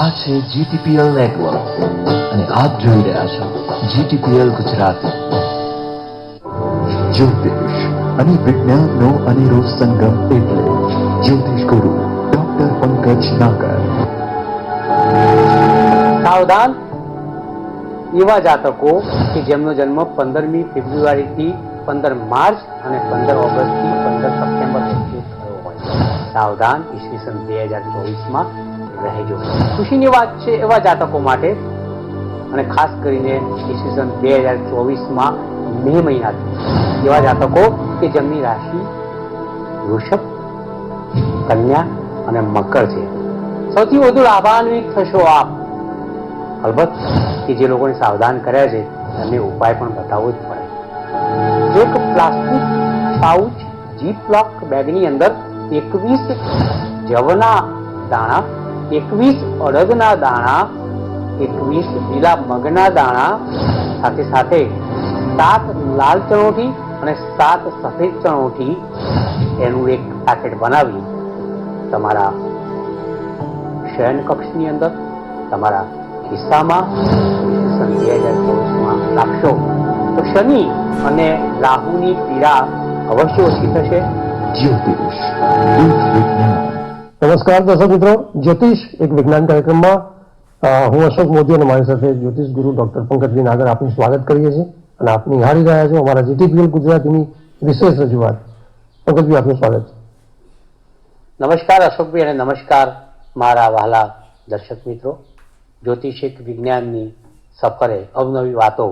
આ છે GTPL network અને આપ જોઈ રહ્યા છો જીટીપીએલ ગુજરાતી. જ્યોતિષ અને વિજ્ઞાનનો અનેરો સંગમ એટલે જ્યોતિષ ગુરુ ડોક્ટર પંકજ નાગર. સાવધાન એવા જાતકો કે જેમનો જન્મ 15મી ફેબ્રુઆરીથી 15 માર્ચ અને 15 ઓગસ્ટથી 15 સપ્ટેમ્બર વચ્ચે થયો હોય. સાવધાન, ઈસવીસન 2024માં રહેજો. ખુશીની વાત છે એવા જાતકો માટે, અને ખાસ કરીને ઈસવીસન 2024માં મે મહિનાથી એવા જાતકો કે જેમની રાશિ વૃષભ, કન્યા અને મકર છે. સૌથી વધુ લાભાન્વિત થશો આપ. અલબત્ત કે જે લોકોને સાવધાન કર્યા છે એમને ઉપાય પણ બતાવવો જ પડે. એક પ્લાસ્ટિક પાઉચ જીપ-લોક બેગની અંદર 21 જવના દાણા, 21 અડદના દાણા, 21 લીલા મગના દાણા, સાથે સાથે 7 લાલ ચણોઠી અને 7 સફેદ ચણોઠી એનું એક પેકેટ બનાવી તમારા શયન કક્ષની અંદર, તમારા ખિસ્સામાં 2024માં રાખશો તો શનિ અને રાહુની પીડા અવશ્ય ઓછી થશે. જ્યોતિષ વિજ્ઞાન. નમસ્કાર દર્શક મિત્રો, જ્યોતિષ એક વિજ્ઞાન કાર્યક્રમમાં હું અશોક મોદી અને મારી સાથે જ્યોતિષ ગુરુ ડોક્ટર પંકજભાઈ નાગર આપનું સ્વાગત કરીએ છીએ અને આપ નિહાળી રહ્યા છો અમારા જીટીપીએલ ગુજરાતીની વિશેષ રજૂઆત. પંકજભાઈ, આપનું સ્વાગત છે. નમસ્કાર અશોકભાઈ અને નમસ્કાર મારા વહાલા દર્શક મિત્રો. જ્યોતિષિક વિજ્ઞાનની સફરે અવનવી વાતો,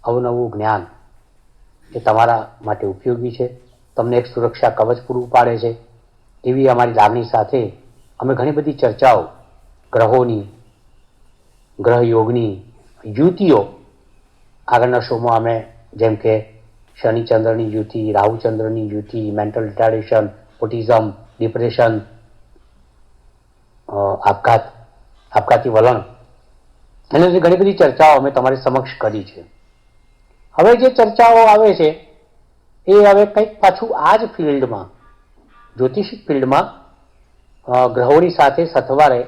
અવનવું જ્ઞાન એ તમારા માટે ઉપયોગી છે, તમને એક સુરક્ષા કવચ પૂરું પાડે છે એવી અમારી લાગણી સાથે અમે ઘણી બધી ચર્ચાઓ ગ્રહોની, ગ્રહ યોગની, યુતિઓ આગળના શોમાં અમે જેમ કે શનિ ચંદ્રની યુતિ, રાહુ ચંદ્રની યુતિ, મેન્ટલ રિટાર્ડેશન, ઓટિઝમ, ડિપ્રેશન, આપઘાતી વલણ, એની ઘણી બધી ચર્ચાઓ અમે તમારી સમક્ષ કરી છે. હવે જે ચર્ચાઓ આવે છે એ હવે કંઈક પાછું આ જ ફિલ્ડમાં, જ્યોતિષિક ફિલ્ડમાં ગ્રહોની સાથે સથવારે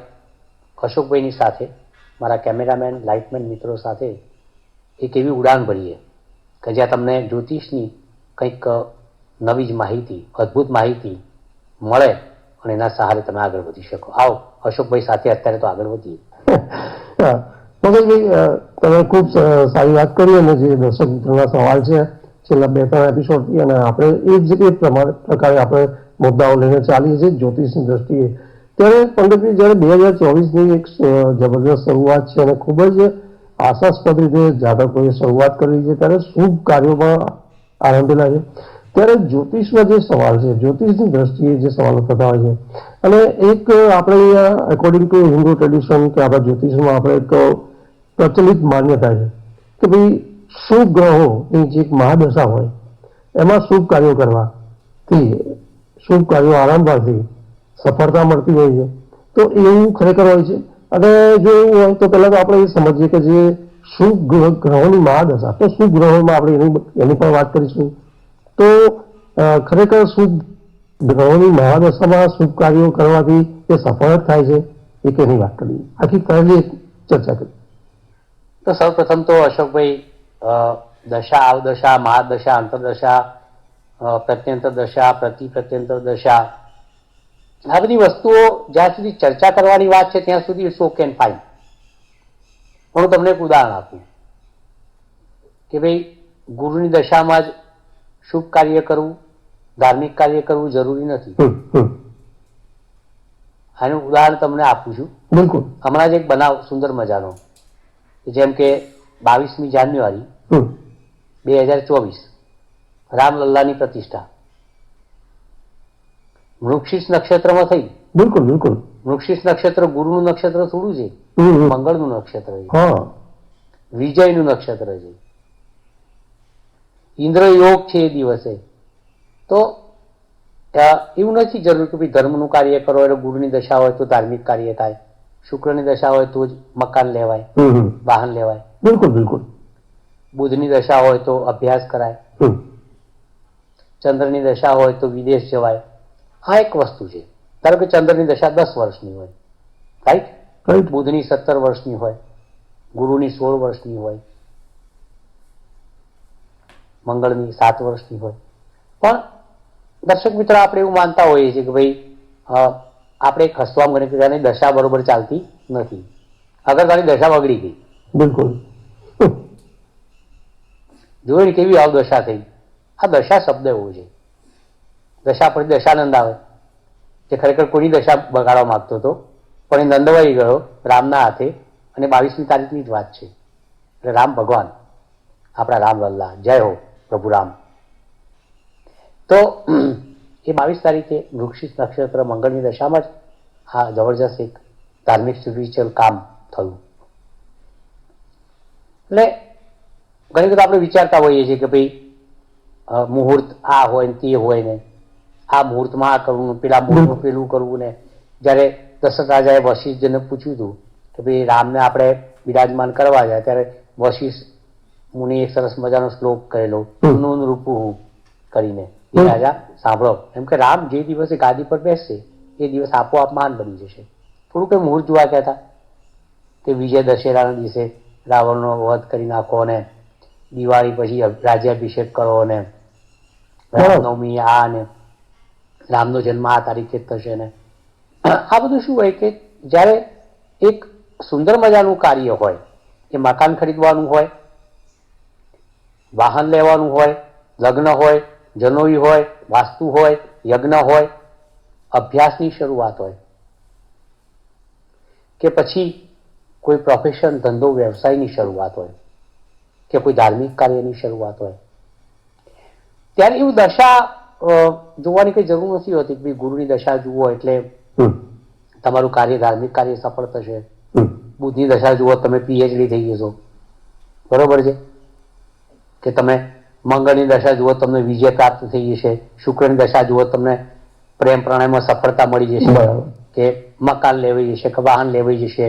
અશોકભાઈની સાથે, મારા કેમેરામેન, લાઇટમેન મિત્રો સાથે એક એવી ઉડાન ભરીએ કે જ્યાં તમને જ્યોતિષની કંઈક નવી જ માહિતી, અદ્ભુત માહિતી મળે અને એના સહારે તમે આગળ વધી શકો. આવો અશોકભાઈ સાથે અત્યારે તો આગળ વધીએ. પંકજભાઈ, તમે ખૂબ સારી વાત કરી અને જે દર્શક મિત્રોના સવાલ છે છેલ્લા 2-3 એપિસોડથી, અને આપણે એ જ પ્રકારે આપણે મુદ્દાઓ લઈને ચાલીએ છીએ જ્યોતિષની દ્રષ્ટિએ. ત્યારે પંકજભાઈ, જ્યારે 2024ની એક જબરદસ્ત શરૂઆત છે અને ખૂબ જ આશાસ્પદ રીતે જાતકોએ શરૂઆત કરી છે, ત્યારે શુભ કાર્યોમાં આરંભેલા છે. ત્યારે જ્યોતિષમાં જે સવાલ છે, જ્યોતિષની દ્રષ્ટિએ જે સવાલો થતા હોય છે, અને એક આપણે અહીંયા એકોર્ડિંગ ટુ હિન્દુ ટ્રેડિશન કે આપણા જ્યોતિષમાં આપણે એક પ્રચલિત માન્યતા છે કે ભાઈ શુભ ગ્રહોની જે એક મહાદશા હોય એમાં શુભ કાર્યો કરવાથી, શુભ કાર્યો આરંભવાથી સફળતા મળતી હોય છે. તો એવું ખરેખર હોય છે? અને જો એવું હોય તો પહેલાં તો આપણે એ સમજીએ કે જે શુભ ગ્રહોની મહાદશા, તો શુભ ગ્રહોમાં આપણે એની પણ વાત કરીશું. તો ખરેખર શુભ ગ્રહોની મહાદશામાં શુભ કાર્યો કરવાથી એ સફળ થાય છે એ કેની વાત કરીએ, આખી પહેલી ચર્ચા કરીએ. તો સૌપ્રથમ તો અશોકભાઈ, દશા, અવદશા, મહાદશા, અંતરદશા, પ્રત્યંતર દશા, પ્રત્યંતર દશા, આ બધી વસ્તુઓ જ્યાં સુધી ચર્ચા કરવાની વાત છે ત્યાં સુધી ઇટ્સ ઓકે એન્ડ ફાઇન. હું તમને એક ઉદાહરણ આપું કે ભાઈ ગુરુની દશામાં જ શુભ કાર્ય કરવું, ધાર્મિક કાર્ય કરવું જરૂરી નથી. આનું ઉદાહરણ તમને આપું છું. બિલકુલ. હમણાં જ એક બનાવ સુંદર મજાનો, જેમ કે 22મી જાન્યુઆરી 2024 રામલલ્લાની પ્રતિષ્ઠા મૃગશીર્ષ નક્ષત્રમાં થઈ. બિલકુલ બિલકુલ. મૃગશીર્ષ નક્ષત્ર ગુરુનું નક્ષત્ર થોડું છે, મંગળનું નક્ષત્ર છે, વિજયનું નક્ષત્ર છે, ઇન્દ્ર યોગ છે એ દિવસે. તો એવું નથી જરૂર કે ભાઈ ધર્મનું કાર્ય કરો એટલે ગુરુની દશા હોય તો ધાર્મિક કાર્ય થાય, શુક્રની દશા હોય તો જ મકાન લેવાય, વાહન લેવાય. બિલકુલ બિલકુલ. બુધની દશા હોય તો અભ્યાસ કરાય, ચંદ્રની દશા હોય તો વિદેશ જવાય. આ એક વસ્તુ છે. ધારો કે ચંદ્રની દશા 10 વર્ષની હોય, રાઈટ? રાઈટ. બુધની 17 વર્ષની હોય, ગુરુની 16 વર્ષની હોય, મંગળની 7 વર્ષની હોય. પણ દર્શક મિત્રો, આપણે એવું માનતા હોઈએ છીએ કે ભાઈ આપણે એક હસવામ ગણી કે દશા બરોબર ચાલતી નથી. અગર તારી દશા બગડી ગઈ, બિલકુલ. જોયું ને કેવી અવદશા થઈ. આ દશા શબ્દ એવો છે. દશા પછી દશાનંદ આવે, જે ખરેખર કોઈની દશા બગાડવા માંગતો હતો, પણ એ નંદવાઈ ગયો રામના હાથે. અને 22મી તારીખની જ વાત છે. એટલે રામ ભગવાન, આપણા રામ લલ્લા, જય હો પ્રભુ રામ. તો એ 22 તારીખે વૃક્ષિત નક્ષત્ર મંગળની દશામાં જ આ જબરજસ્ત એક ધાર્મિક સ્પિરિચ્યુઅલ કામ થયું. એટલે ઘણી વખત આપણે વિચારતા હોઈએ છીએ કે ભાઈ મુહૂર્ત આ હોય ને તે હોય ને, આ મુહૂર્તમાં આ કરવું, પેલા મુહૂર્તમાં પેલું કરવું ને. જ્યારે દશરથ રાજાએ વશિષ્ઠને પૂછ્યું હતું કે ભાઈ રામને આપણે બિરાજમાન કરવા જાય, ત્યારે વશિષ્ઠ મુનિ એક સરસ મજાનો શ્લોક કહેલો, નું રૂપું કરીને. એ રાજા સાંભળો, એમ કે રામ જે દિવસે ગાદી પર બેસશે એ દિવસ આપોઆપ મહાન બની જશે. થોડું કંઈ મુહૂર્ત જોવા કહેતા કે વિજય દશેરાના દિવસે રાવણનો વધ કરી નાખો ને, દિવાળી પછી રાજ્યાભિષેક કરો ને, રામનવમી આ ને, રામનો જન્મ આ તારીખે જ થશે ને. આ બધું શું હોય કે જ્યારે એક સુંદર મજાનું કાર્ય હોય, એ મકાન ખરીદવાનું હોય, વાહન લેવાનું હોય, લગ્ન હોય, જનોઈ હોય, વાસ્તુ હોય, યજ્ઞ હોય, અભ્યાસની શરૂઆત હોય, કે પછી કોઈ પ્રોફેશન, ધંધો, વ્યવસાયની શરૂઆત હોય, કે કોઈ ધાર્મિક કાર્યની શરૂઆત હોય, ત્યારે એવું દશા જોવાની કઈ જરૂર નથી હોતી કે ગુરુની દશા જુઓ એટલે તમારું કાર્ય, ધાર્મિક કાર્ય સફળ થશે. બુધની દશા જુઓ તમે પીએચડી થઈ જશો, બરોબર છે. કે તમે મંગળની દશા જુઓ તમને વિજય પ્રાપ્ત થઈ જશે. શુક્રની દશા જુઓ તમને પ્રેમ પ્રણયમાં સફળતા મળી જશે, કે મકાન લેવાઈ જશે, કે વાહન લેવાઈ જશે,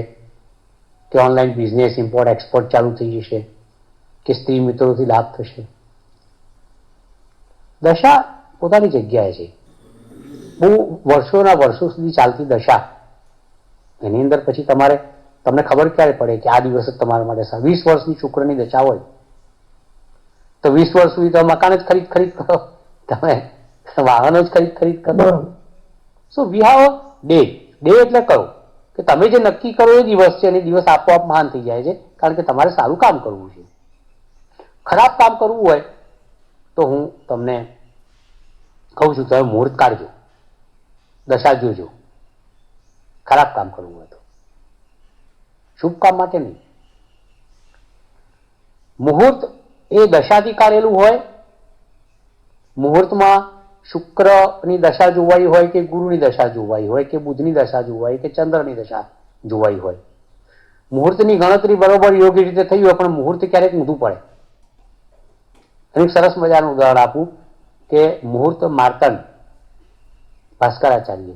કે ઓનલાઈન બિઝનેસ, ઇમ્પોર્ટ એક્સપોર્ટ ચાલુ થઈ જશે, કે સ્ત્રી મિત્રોથી લાભ થશે. દશા પોતાની જગ્યાએ છે. બહુ વર્ષોના વર્ષો સુધી ચાલતી દશા, એની અંદર પછી તમને ખબર ક્યારે પડે કે આ દિવસ જ તમારા માટે 20 વર્ષની શુક્રની દશા હોય તો 20 વર્ષ સુધી તમે મકાન જ ખરીદ કરો, તમે વાહનો જ ખરીદ કરો. સો વી હેવ ડે એટલે કહો કે તમે જે નક્કી કરો એ દિવસ છે, અને દિવસ આપોઆપ મહાન થઈ જાય છે. કારણ કે તમારે સારું કામ કરવું છે. ખરાબ કામ કરવું હોય તો હું તમને કહું છું, તમે મુહૂર્ત કાઢજો, દશા જોજો. ખરાબ કામ કરવું હોય તો, શુભ કામ માટે નહીં. મુહૂર્ત એ દશાથી કાઢેલું હોય. મુહૂર્તમાં શુક્રની દશા જોવાઈ હોય, કે ગુરુની દશા જોવાઈ હોય, કે બુધની દશા જોવાઈ, કે ચંદ્રની દશા જોવાઈ હોય. મુહૂર્તની ગણતરી બરોબર યોગ્ય રીતે થઈ હોય, પણ મુહૂર્ત ક્યારેક ઊંધું પડે. એનું સરસ મજાનું ઉદાહરણ આપું કે મુહૂર્ત માર્તંડ ભાસ્કરાચાર્ય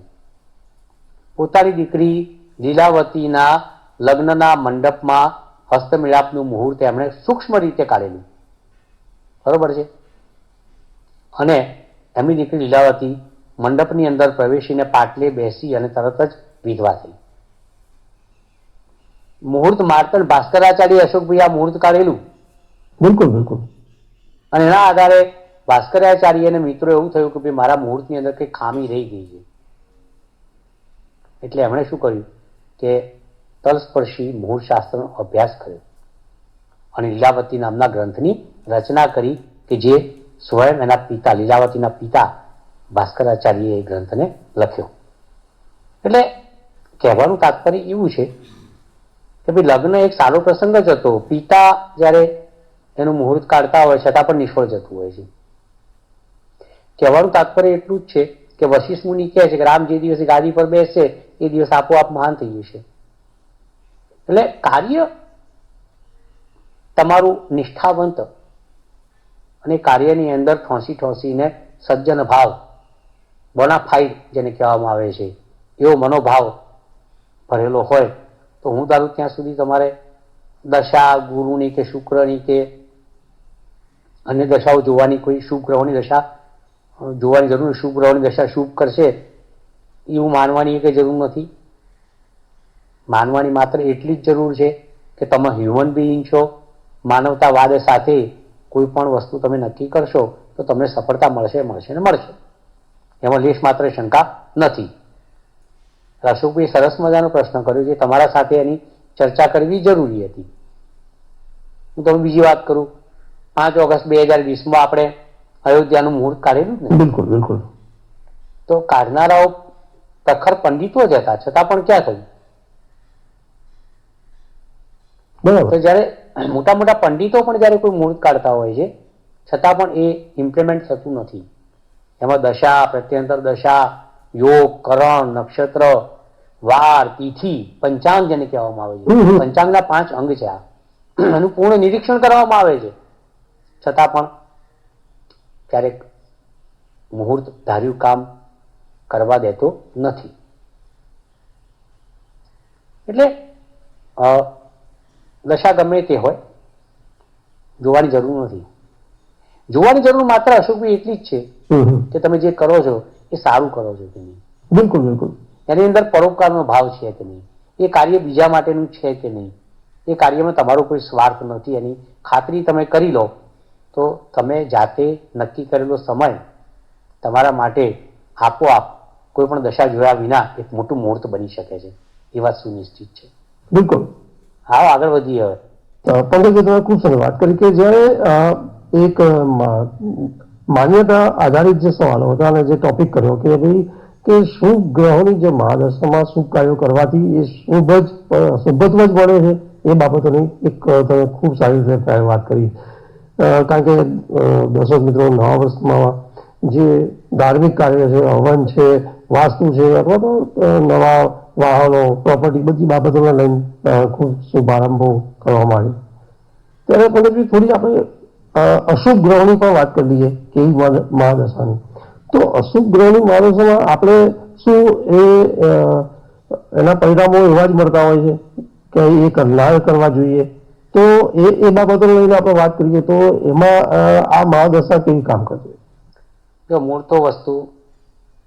પોતાની દીકરી લીલાવતીના લગ્નના મંડપમાં હસ્તમિલાપનું મુહૂર્ત એમણે સૂક્ષ્મ રીતે કાઢેલું, બરોબર છે. અને એમની દીકરી લીલાવતી મંડપની અંદર પ્રવેશીને પાટલે બેસી અને તરત જ વિધવા થઈ. મુહૂર્ત માર્તંડ ભાસ્કરાચાર્ય અશોકભાઈ આ મુહૂર્ત કાઢેલું. બિલકુલ. અને એના આધારે ભાસ્કરાચાર્ય અને મિત્રો એવું થયું કે ભાઈ મારા મુહૂર્તની અંદર કંઈ ખામી રહી ગઈ છે. એટલે એમણે શું કર્યું કે તલસ્પર્શી મુહૂર્ત શાસ્ત્રનો અભ્યાસ કર્યો અને લીલાવતી નામના ગ્રંથની રચના કરી, કે જે સ્વયં એના પિતા, લીલાવતીના પિતા ભાસ્કરાચાર્યએ એ ગ્રંથને લખ્યો. એટલે કહેવાનું તાત્પર્ય એવું છે કે ભાઈ લગ્ન એક સારો પ્રસંગ જ હતો. પિતા જ્યારે એનું મુહૂર્ત કાઢતા હોય છતાં પણ નિષ્ફળ જતું હોય છે. કહેવાનું તાત્પર્ય એટલું જ છે કે વશિષ્ઠ મુનિ કહે છે કે રામ જે દિવસે ગાદી પર બેસશે એ દિવસ આપોઆપ મહાન થઈ જશે. એટલે કાર્ય તમારું નિષ્ઠાવંત અને કાર્યની અંદર ઠોસીને સજ્જન ભાવ, બોનાફાઇડ જેને કહેવામાં આવે છે, એવો મનોભાવ ભરેલો હોય તો હું ધારું ત્યાં સુધી તમારે દશા ગુરુની કે શુક્રની કે અન્ય દશાઓ જોવાની, કોઈ શુભ ગ્રહોની દશા જોવાની જરૂર. શુભ ગ્રહોની દશા શુભ કરશે એવું માનવાની કંઈ જરૂર નથી. માનવાની માત્ર એટલી જ જરૂર છે કે તમે હ્યુમન બિઈંગ છો. માનવતાવાદ સાથે કોઈ પણ વસ્તુ તમે નક્કી કરશો તો તમને સફળતા મળશે મળશે ને મળશે. એમાં લેશ માત્ર શંકા નથી. અશોકભાઈ સરસ મજાનો પ્રશ્ન કર્યો છે, તમારા સાથે એની ચર્ચા કરવી જરૂરી હતી. હું તમને બીજી વાત કરું, 5 ઓગસ્ટ 2020 આપણે અયોધ્યાનું મુહૂર્ત કાઢેલું જ ને. બિલકુલ બિલકુલ. તો કાઢનારાઓ પ્રખર પંડિતો જ હતા, છતાં પણ ક્યાં થયું? બરાબર. તો જ્યારે મોટા મોટા પંડિતો પણ જ્યારે કોઈ મુહૂર્ત કાઢતા હોય છે, છતાં પણ એ ઇમ્પ્લિમેન્ટ થતું નથી. એમાં દશા, પ્રત્યંતર દશા, યોગ, કરણ, નક્ષત્ર, વાર, તિથિ, પંચાંગ જેને કહેવામાં આવે છે. પંચાંગના 5 અંગ છે. આ એનું પૂર્ણ નિરીક્ષણ કરવામાં આવે છે, છતાં પણ ક્યારેક મુહૂર્ત ધાર્યું કામ કરવા દેતો નથી. એટલે દશા ગમે તે હોય, જોવાની જરૂર નથી. જોવાની જરૂર માત્ર અશોકભાઈ એટલી જ છે કે તમે જે કરો છો એ સારું કરો છો કે નહીં. બિલકુલ બિલકુલ. એની અંદર પરોપકારનો ભાવ છે કે નહીં, એ કાર્ય બીજા માટેનું છે કે નહીં, એ કાર્યમાં તમારો કોઈ સ્વાર્થ નથી, એની ખાતરી તમે કરી લો તો તમે જાતે નક્કી કરેલો સમય તમારા માટે આપોઆપ કોઈ પણ દશા જોયા વિના એક મોટું મુહૂર્ત બની શકે છે. એ વાત સુનિશ્ચિત છે. બિલકુલ. હા, આગળ વધીએ હવે. પંકજભાઈ, તમે ખૂબ સરસ વાત કરી કે જ્યારે એક માન્યતા આધારિત જે સવાલો હતા અને જે ટોપિક કર્યો કે ભાઈ કે શુભ ગ્રહોની જે મહાદશામાં શુભ કાર્યો કરવાથી એ શુભત્વ જ મળે છે, એ બાબતોની એક તમે ખૂબ સારી રીતે વાત કરી. કારણ કે દર્શક મિત્રો, નવા વર્ષમાં જે ધાર્મિક કાર્ય છે, હવન છે, વાસ્તુ છે, અથવા તો નવા વાહનો, પ્રોપર્ટી, બધી બાબતોને લઈને ખૂબ શુભારંભો કરવામાં આવે. ત્યારે પંકજભાઈ થોડી આપણે અશુભ ગ્રહોની પણ વાત કરી લઈએ કે મહાદશાની. તો અશુભ ગ્રહોની મહાદશામાં આપણે શું એના પરિણામો એવા જ મળતા હોય છે કે એ ના કરવા જોઈએ? તો એ બાબતોને લઈને આપણે વાત કરીએ તો એમાં આ મહાદશા કેવી કામ કરશે? જો મૂળ તો વસ્તુ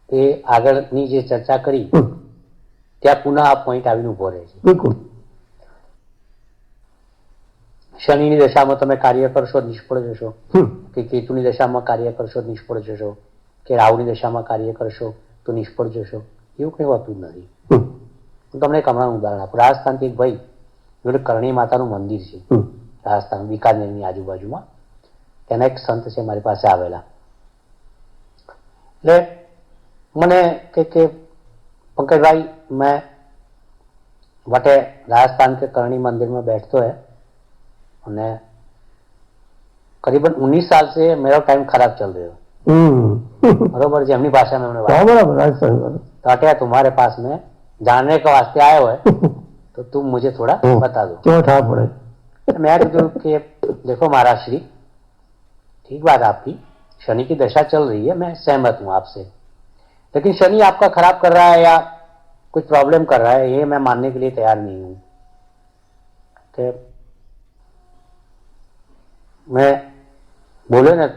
એ આગળની જે ચર્ચા કરી ત્યાં પુનઃ આ પોઈન્ટ આવીને ઉભો રહે છે. બિલકુલ. શનિની દશામાં તમે કાર્ય કરશો નિષ્ફળ જશો, કે કેતુની દશામાં કાર્ય કરશો નિષ્ફળ જશો, કે રાહુની દશામાં કાર્ય કરશો તો નિષ્ફળ જશો, એવું કંઈ હોતું જ નથી. હું તમને એક હમણાં ઉદાહરણ આપું. રાજસ્થાનથી એક ભાઈ જોડે કરણી માતાનું મંદિર છે, રાજસ્થાન બિકાનેરની આજુબાજુમાં. તેના એક સંત છે મારી પાસે આવેલા. એટલે મને કે पंकज मैं वटे राजस्थान के करणी मंदिर में बैठतो है और करीबन 19 साल से मेरा टाइम खराब चल रहे हो. बरोबर जी, अपनी भाषा में हमने बात तो तुम्हारे पास में जानने के वास्ते आए हुए तो तुम मुझे थोड़ा बता दो. मैं तो कि देखो महाराज श्री, ठीक बात आपकी, शनि की दशा चल रही है, मैं सहमत हूं आपसे, लेकिन शनि आपका खराब कर रहा है या कुछ प्रॉब्लम कर रहा है ये मैं मानने के लिए तैयार नहीं हूं. कि मैं बोले ना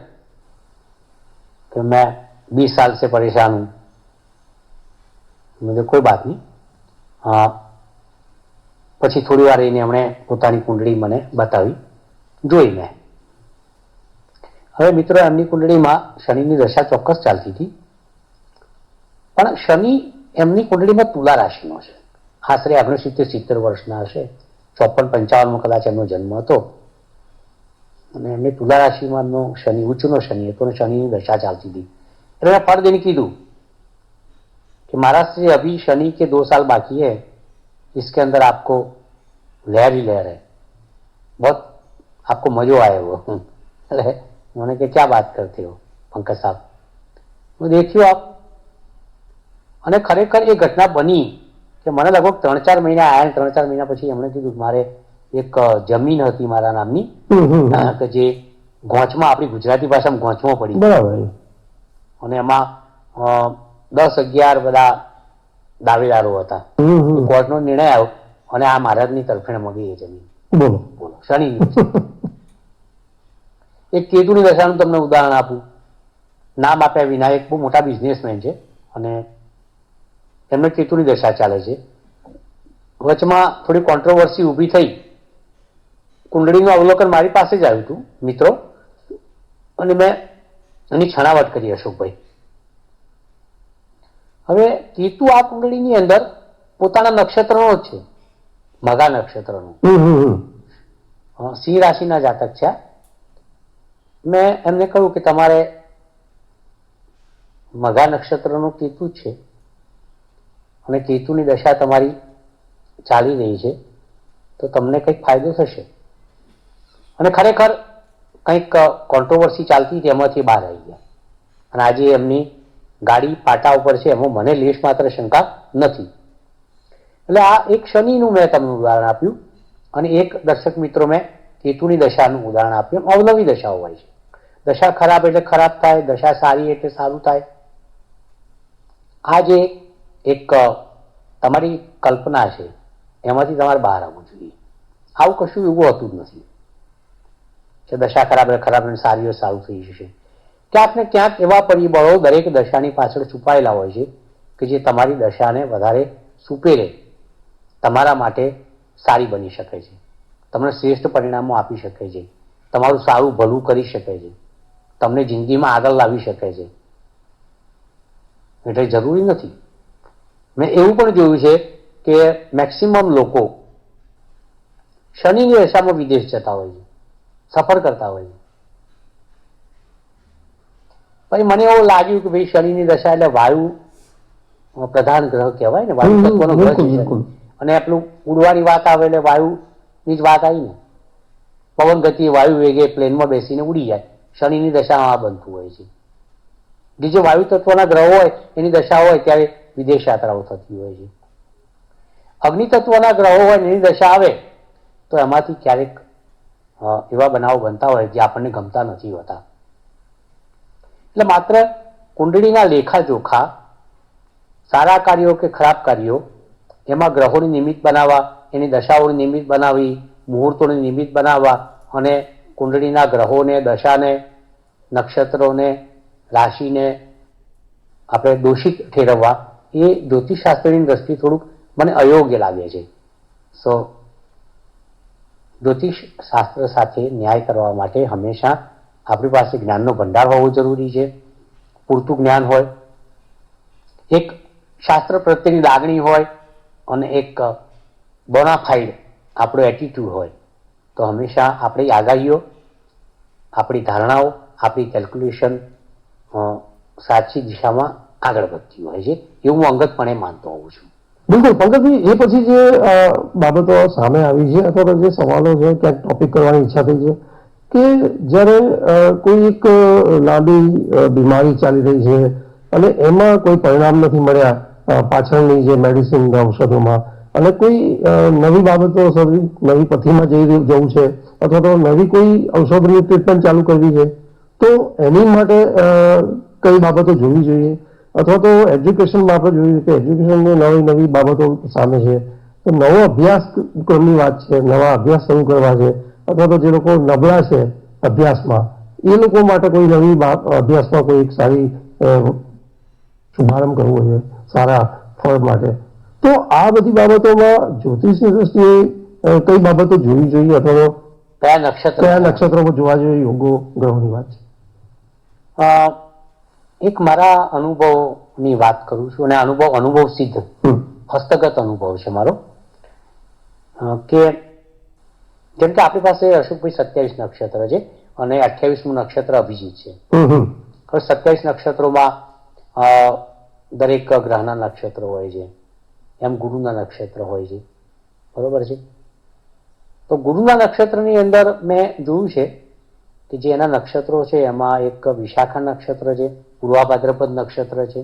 कि मैं 20 साल से परेशान हूं. मुझे कोई बात नहीं. પછી થોડી વાર એને એમણે પોતાની કુંડળી મને બતાવી, જોઈ મેં. હવે મિત્રો, એમની કુંડળીમાં શનિની દશા ચોક્કસ ચાલતી હતી, પણ શનિ એમની કુંડળીમાં તુલા રાશિનો છે. આશરે 69-70 વર્ષના હશે, 54-55 કદાચ એમનો જન્મ હતો, અને એમની તુલા રાશિમાં શનિ ઉચ્ચનો શનિ હતો અને શનિની દશા ચાલતી હતી. એટલે મેં ફળ દેને કીધું कि महाराज से अभी शनि के 2 साल बाकी है, इसके अंदर आपको लहर ही लहर है, बहुत आपको मजो आएगा. उन्होंने कहा क्या बात करते हो पंकज साहब, तो देखियो आप. અને ખરેખર એ ઘટના બની કે મને લગભગ 3-4 મહિના આવ્યા, 3-4 મહિના પછી એમણે કીધું મારે એક જમીન હતી મારા નામની કે જે ગોંચમાં, આપણી ગુજરાતી ભાષામાં ગોંચમાં પડી, બરાબર, અને એમાં 10-11 બધા દાવેદારો હતા. કોર્ટનો નિર્ણય આવ્યો અને આ મહારાજની તરફેણમાં ગઈ એ જમીન. બોલો બોલો, શનિ. એક કેતુની દશાનું તમને ઉદાહરણ આપું, નામ આપ્યા વિના. એક બહુ મોટા બિઝનેસમેન છે અને એમને કેતુની દશા ચાલે છે વચમાં થોડી કોન્ટ્રોવર્સી ઊભી થઈ. કુંડળીનું અવલોકન મારી પાસે જ આવ્યું હતું મિત્રો, અને મેં એની છણાવટ કરી અશોકભાઈ. હવે કેતુ આ કુંડળીની અંદર પોતાના નક્ષત્રનો જ છે, મઘા નક્ષત્રનો. સિંહ રાશિના જાતક છે. મેં એમને કહ્યું કે તમારે મઘા નક્ષત્રનું કેતુ જ છે અને કેતુની દશા તમારી ચાલી રહી છે, તો તમને કંઈક ફાયદો થશે. અને ખરેખર કંઈક કોન્ટ્રોવર્સી ચાલતી હતી, એમાંથી બહાર આવી ગયા અને આજે એમની ગાડી પાટા ઉપર છે, એમાં મને લેશ માત્ર શંકા નથી. એટલે આ એક શનિનું મેં તમને ઉદાહરણ આપ્યું અને એક દર્શક મિત્રો મેં કેતુની દશાનું ઉદાહરણ આપ્યું. અવનવી દશાઓ હોય છે. દશા ખરાબ એટલે ખરાબ થાય, દશા સારી એટલે સારું થાય. આ જે એક તમારી કલ્પના છે એમાંથી તમારે બહાર આવવું જોઈએ. આવું કશું એવું હોતું જ નથી કે દશા ખરાબ એટલે ખરાબ અને સારી એટલે સારું થઈ જશે. ક્યાંક ને ક્યાંક એવા પરિબળો દરેક દશાની પાછળ છુપાયેલા હોય છે કે જે તમારી દશાને વધારે સુપેરે તમારા માટે સારી બની શકે છે, તમને શ્રેષ્ઠ પરિણામો આપી શકે છે, તમારું સારું ભલું કરી શકે છે, તમને જિંદગીમાં આગળ લાવી શકે છે. એટલે જરૂરી નથી. મેં એવું પણ જોયું છે કે મેક્સિમમ લોકો શનિની દશામાં વિદેશ જતા હોય છે, સફર કરતા હોય છે. પછી મને એવું લાગ્યું કે ભાઈ શનિની દશા એટલે વાયુ પ્રધાન ગ્રહ કહેવાય ને, વાયુ તત્વનો ગ્રહ છે, અને એટલું ઉડવાની વાત આવે એટલે વાયુની જ વાત આવી ને. પવન ગતિ વાયુ વેગે પ્લેનમાં બેસીને ઉડી જાય, શનિની દશામાં આ બનતું હોય છે. જે વાયુ તત્વના ગ્રહો હોય એની દશા હોય ત્યારે વિદેશ યાત્રાઓ થતી હોય છે. અગ્નિ તત્વના ગ્રહો હોય એની દશા આવે તો એમાંથી ક્યારેક એવા બનાવો બનતા હોય જે આપણને ગમતા નથી હોતા. એટલે માત્ર કુંડળીના લેખાજોખા, સારા કાર્યો કે ખરાબ કાર્યો, એમાં ગ્રહોની નિમિત્ત બનાવવા, એની દશાઓની નિમિત્ત બનાવવી, મુહૂર્તોની નિમિત્ત બનાવવા અને કુંડળીના ગ્રહોને, દશાને, નક્ષત્રોને, રાશિને આપણે દોષિત ઠેરવવા એ જ્યોતિષશાસ્ત્રની દ્રષ્ટિએ થોડુંક મને અયોગ્ય લાગે છે. સો જ્યોતિષ શાસ્ત્ર સાથે ન્યાય કરવા માટે હંમેશા આપણી પાસે જ્ઞાનનો ભંડાર હોવો જરૂરી છે, પૂરતું જ્ઞાન હોય, એક શાસ્ત્ર પ્રત્યેની લાગણી હોય અને એક બોનાફાઇડ આપણો એટીટ્યુડ હોય, તો હંમેશા આપણી આગાહીઓ, આપણી ધારણાઓ, આપણી કેલ્ક્યુલેશન સાચી દિશામાં આગળ વધતી હોય છે, એવું હું અંગતપણે માનતો હોઉં છું. બિલકુલ પંકજભાઈ, એ પછી જે બાબતો સામે આવી છે અથવા તો જે સવાલો છે ક્યાંક ટોપિક કરવાની ઈચ્છા થઈ છે કે જ્યારે કોઈ એક લાંબી બીમારી ચાલી રહી છે અને એમાં કોઈ પરિણામ નથી મળ્યા પાછળની જે મેડિસિન ઔષધોમાં, અને કોઈ નવી બાબતો શોધવી, નવી પથ્થીમાં જવું છે અથવા તો નવી કોઈ ઔષધની ટ્રીટમેન્ટ ચાલુ કરવી છે, તો એની માટે કઈ બાબતો જોવી જોઈએ અથવા તો એજ્યુકેશનમાં આપણે જોઈએ કે એજ્યુકેશનની નવી બાબતો સામે છે, તો નવો અભ્યાસક્રમની વાત છે, નવા અભ્યાસ શરૂ કરવા છે અથવા તો જે લોકો નબળા છે અભ્યાસમાં એ લોકો માટે કોઈ નવી અભ્યાસમાં કોઈ એક સારી શુભારંભ કરવો છે સારા ફળ માટે, તો આ બધી બાબતોમાં જ્યોતિષની દ્રષ્ટિએ કઈ બાબતો જોવી જોઈએ અથવા તો કયા નક્ષત્રોમાં જોવા જોઈએ યોગો ગ્રહોની વાત છે? એક મારા અનુભવની વાત કરું છું અને અનુભવ સિદ્ધ હસ્તગત અનુભવ છે મારો, કે જેમ કે આપણી પાસે અશોકભાઈ 27 નક્ષત્ર છે અને 28મું નક્ષત્ર અભિજીત છે. હવે 27 નક્ષત્રોમાં દરેક ગ્રહના નક્ષત્રો હોય છે, એમ ગુરુના નક્ષત્ર હોય છે, બરોબર છે. તો ગુરુના નક્ષત્રની અંદર મેં જોયું છે કે જે એના નક્ષત્રો છે એમાં એક વિશાખા નક્ષત્ર છે, પૂર્વાભાદ્રપદ નક્ષત્ર છે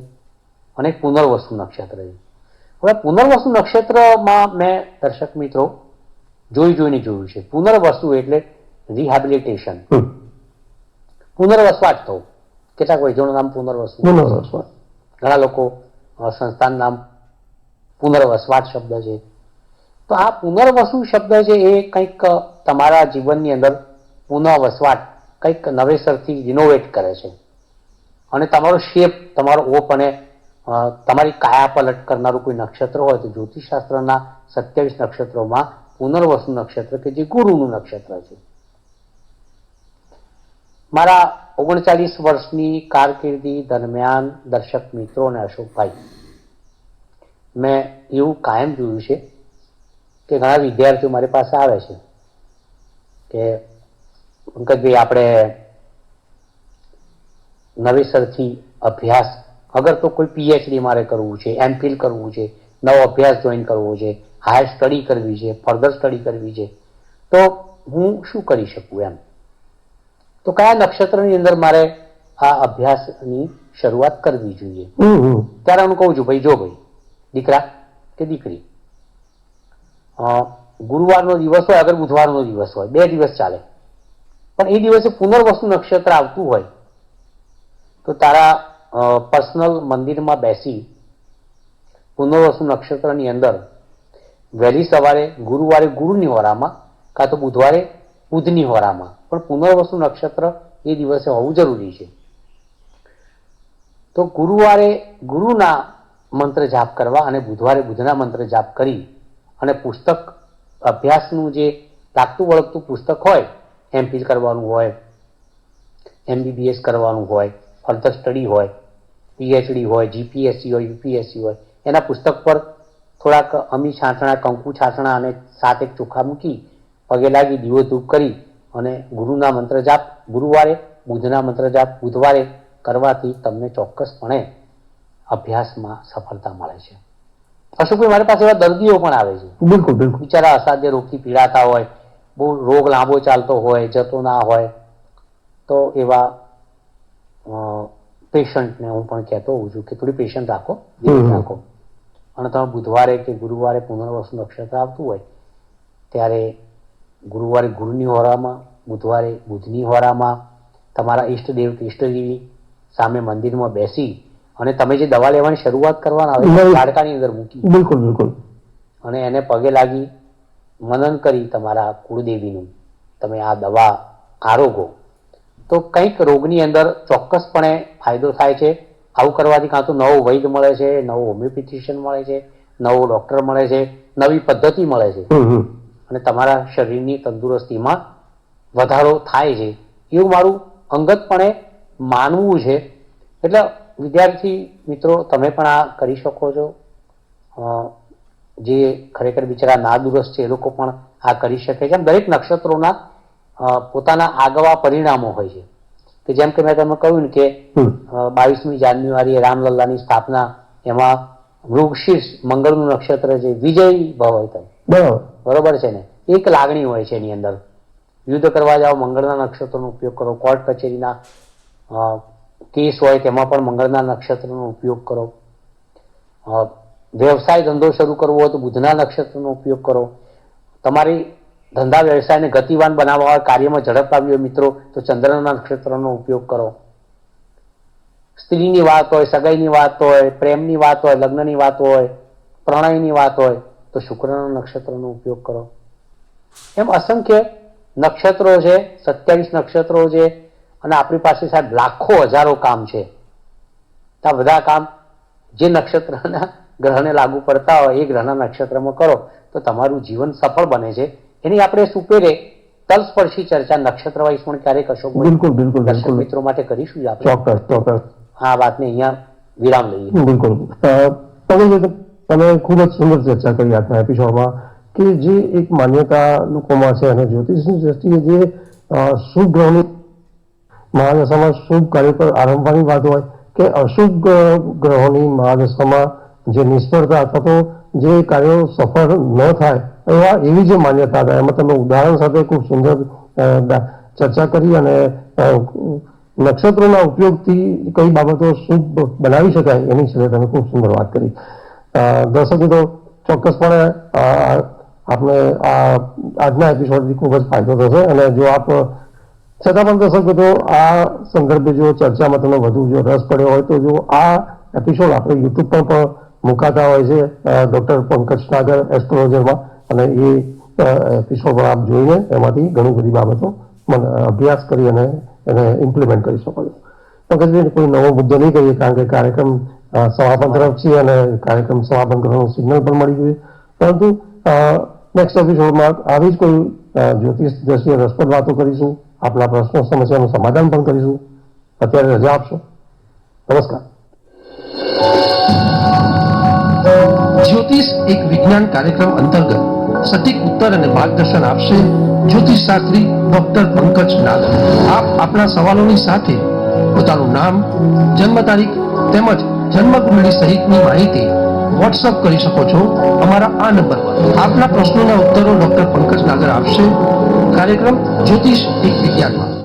અને એક પુનર્વસુ નક્ષત્ર છે. હવે પુનર્વસુ નક્ષત્રમાં મેં દર્શક મિત્રો જોઈને જોયું છે. પુનર્વસુ એટલે રિહેબિલિટેશન, પુનર્વસવાટ થવું. કેટલાક વૈદ્યોનું નામ પુનર્વસુ, ઘણા લોકો સંસ્થાનું નામ પુનર્વસવાટ શબ્દ છે. તો આ પુનર્વસુ શબ્દ છે એ કંઈક તમારા જીવનની અંદર પુનઃવસવાટ, કંઈક નવેસરથી રિનોવેટ કરે છે અને તમારો શેપ, તમારો ઓપ અને તમારી કાયા પલટ કરનારું કોઈ નક્ષત્ર હોય તો જ્યોતિષશાસ્ત્રના 27 નક્ષત્રોમાં પુનર્વસુ નક્ષત્ર કે જે ગુરુનું નક્ષત્ર છે. મારા 39 વર્ષની કારકિર્દી દરમિયાન દર્શક મિત્રો અને અશોકભાઈ, મેં એવું કાયમ જોયું છે કે ઘણા વિદ્યાર્થીઓ મારી પાસે આવે છે કે પંકજભાઈ, આપણે નવેસરથી અભ્યાસ, અગર તો કોઈ પીએચડી મારે કરવું છે, એમફિલ કરવું છે, નવો અભ્યાસ જોઈન કરવો છે, હાયર સ્ટડી કરવી છે, ફર્ધર સ્ટડી કરવી છે, તો હું શું કરી શકું એમ. તો કયા નક્ષત્રની અંદર મારે આ અભ્યાસની શરૂઆત કરવી જોઈએ? ત્યારે હું કહું છું, ભાઈ જો ભાઈ, દીકરા કે દીકરી, ગુરુવારનો દિવસ હોય, અગર બુધવારનો દિવસ હોય, 2 દિવસ ચાલે, પણ એ દિવસે પુનર્વસુ નક્ષત્ર આવતું હોય તો તારા પર્સનલ મંદિરમાં બેસી પુનર્વસુ નક્ષત્રની અંદર વહેલી સવારે ગુરુવારે ગુરુની હોરામાં કાં તો બુધવારે બુધની હોરામાં, પણ પુનર્વસુ નક્ષત્ર એ દિવસે હોવું જરૂરી છે. તો ગુરુવારે ગુરુના મંત્ર જાપ કરવા અને બુધવારે બુધના મંત્ર જાપ કરી અને પુસ્તક અભ્યાસનું જે લાગતું વળગતું પુસ્તક હોય, એમફિલ કરવાનું હોય, MBBS કરવાનું હોય, ફર્ધર સ્ટડી હોય, PhD હોય, GPSC હોય, UPSC હોય, એના પુસ્તક પર થોડાક અમી છાંટણા, કંકુ છાંટણા અને 7 એક ચોખા મૂકી પગે લાગી દીવો ધૂપ કરી અને ગુરુના મંત્ર જાપ ગુરુવારે, બુધના મંત્ર જાપ બુધવારે કરવાથી તમને ચોક્કસપણે અભ્યાસમાં સફળતા મળે છે. અશોકભાઈ, મારી પાસે એવા દર્દીઓ પણ આવે છે, બિલકુલ બિલકુલ, બિચારા અસાધ્ય રોગથી પીડાતા હોય, બહુ રોગ લાંબો ચાલતો હોય, જતો ના હોય, તો એવા પેશન્ટને હું પણ કહેતો હોઉં છું કે થોડી પેશન્ટ રાખો, ધીરજ રાખો, અને તમે બુધવારે કે ગુરુવારે પુનર્વસુ નક્ષત્ર આવતું હોય ત્યારે ગુરુવારે ગુરુની હોરામાં, બુધવારે બુધની હોરામાં તમારા ઈષ્ટદેવ કે ઈષ્ટદેવી સામે મંદિરમાં બેસી અને તમે જે દવા લેવાની શરૂઆત કરવાના હોય લાડકાની અંદર મૂકી, બિલકુલ બિલકુલ, અને એને પગે લાગી મનન કરી તમારા કુળદેવીનું તમે આ દવા આરોગો તો કંઈક રોગની અંદર ચોક્કસપણે ફાયદો થાય છે. આવું કરવાથી કાં તો નવો વૈદ્ય મળે છે, નવો હોમિયોપેથિશિયન મળે છે, નવો ડૉક્ટર મળે છે, નવી પદ્ધતિ મળે છે અને તમારા શરીરની તંદુરસ્તીમાં વધારો થાય છે, એવું મારું અંગતપણે માનવું છે. એટલે વિદ્યાર્થી મિત્રો, તમે પણ આ કરી શકો છો. જે ખરેખર બિચારા નાદુરસ્ત છે એ લોકો પણ આ કરી શકે છે. દરેક નક્ષત્રોના પોતાના આગવા પરિણામો હોય છે કે જેમ કે મેં તમને કહ્યું ને કે 22મી જાન્યુઆરીએ રામલલ્લાની સ્થાપના, એમાં મૃગશીર્ષ મંગળનું નક્ષત્ર છે, વિજયી ભવ હોય તમે, બરોબર છે ને, એક લાગણી હોય છે એની અંદર. યુદ્ધ કરવા જાઓ, મંગળના નક્ષત્રનો ઉપયોગ કરો. કોર્ટ કચેરીના કેસ હોય તેમાં પણ મંગળના નક્ષત્રનો ઉપયોગ કરો. વ્યવસાય ધંધો શરૂ કરવો હોય તો બુધના નક્ષત્રનો ઉપયોગ કરો. તમારી ધંધા વ્યવસાયને ગતિવાન બનાવવા હોય, કાર્યમાં ઝડપ લાવવી હોય મિત્રો, તો ચંદ્રના નક્ષત્રનો ઉપયોગ કરો. સ્ત્રીની વાત હોય, સગાઈની વાત હોય, પ્રેમની વાત હોય, લગ્નની વાત હોય, પ્રણયની વાત હોય તો શુક્રના નક્ષત્રનો ઉપયોગ કરો. એમ અસંખ્ય નક્ષત્રો છે, 27 નક્ષત્રો છે, અને આપણી પાસે સાહેબ લાખો હજારો કામ છે. આ બધા કામ જે નક્ષત્રના ગ્રહને લાગુ પડતા હોય એ ગ્રહના નક્ષત્રમાં કરો તો તમારું જીવન સફળ બને છે. એની આપણે સુપેરે તલસ્પર્શી ચર્ચા નક્ષત્ર વાઇઝ પણ ક્યારેક અશોક બિલકુલ બિલકુલ દર્શક મિત્રો માટે કરીશું આપણે. ચોક્કસ ચોક્કસ, આ વાતને અહીંયા વિરામ લઈએ. બિલકુલ. તમે ખૂબ જ સુંદર ચર્ચા કરી આજના એપિસોડમાં કે જે એક માન્યતા લોકોમાં છે અને જ્યોતિષની દ્રષ્ટિએ જે શુભ ગ્રહોની મહાદશામાં શુભ કાર્ય પર આરંભવાની વાત હોય કે અશુભ ગ્રહોની મહાદશામાં જે નિષ્ફળતા અથવા તો જે કાર્યો સફળ ન થાય એવી જે માન્યતા હતા, એમાં તમે ઉદાહરણ સાથે ખૂબ સુંદર ચર્ચા કરી અને નક્ષત્રોના ઉપયોગથી કઈ બાબતો શુભ બનાવી શકાય એની સાથે તમે ખૂબ સુંદર વાત કરી. દર્શક મિત્રો, ચોક્કસપણે આપને આજના એપિસોડથી ખૂબ જ ફાયદો થશે અને જો આપ છતાં પણ દર્શક મિત્રો આ સંદર્ભે જો ચર્ચામાં તમને વધુ જો રસ પડ્યો હોય તો જો આ એપિસોડ આપણે યુટ્યુબ પર પણ મુકાતા હોય છે ડૉક્ટર પંકજ નાગર એસ્ટ્રોલોજરમાં, અને એ એપિસોડ પણ આપ જોઈને એમાંથી ઘણી બધી બાબતો અભ્યાસ કરી અને એને ઇમ્પ્લિમેન્ટ કરી શકો છો. પંકજભાઈ, કોઈ નવો મુદ્દો નહીં કહીએ કારણ કે કાર્યક્રમ સમાપન તરફ છીએ અને કાર્યક્રમ સમાપન કરવાનું સિગ્નલ પણ મળી ગયું, પરંતુ નેક્સ્ટ એપિસોડમાં આવી જ કોઈ જ્યોતિષ દ્રષ્ટિએ રસપ્રદ વાતો કરીશું, આપના પ્રશ્નો સમસ્યાનું સમાધાન પણ કરીશું. અત્યારે રજા આપશો. નમસ્કાર. જ્યોતિષ એક વિજ્ઞાન કાર્યક્રમ અંતર્ગત સટીક ઉત્તર અને માર્ગદર્શન આપશે જ્યોતિષ શાસ્ત્રી ડોક્ટર પંકજ નાગર. આપ આપના સવાલોની સાથે પોતાનું નામ, જન્મ તારીખ તેમજ જન્મ કુંડળી સહિતની માહિતી વોટ્સઅપ કરી શકો છો અમારા આ નંબર પર. આપના પ્રશ્નોના ઉત્તરો ડોક્ટર પંકજ નાગર આપશે કાર્યક્રમ જ્યોતિષ એક વિજ્ઞાનમાં.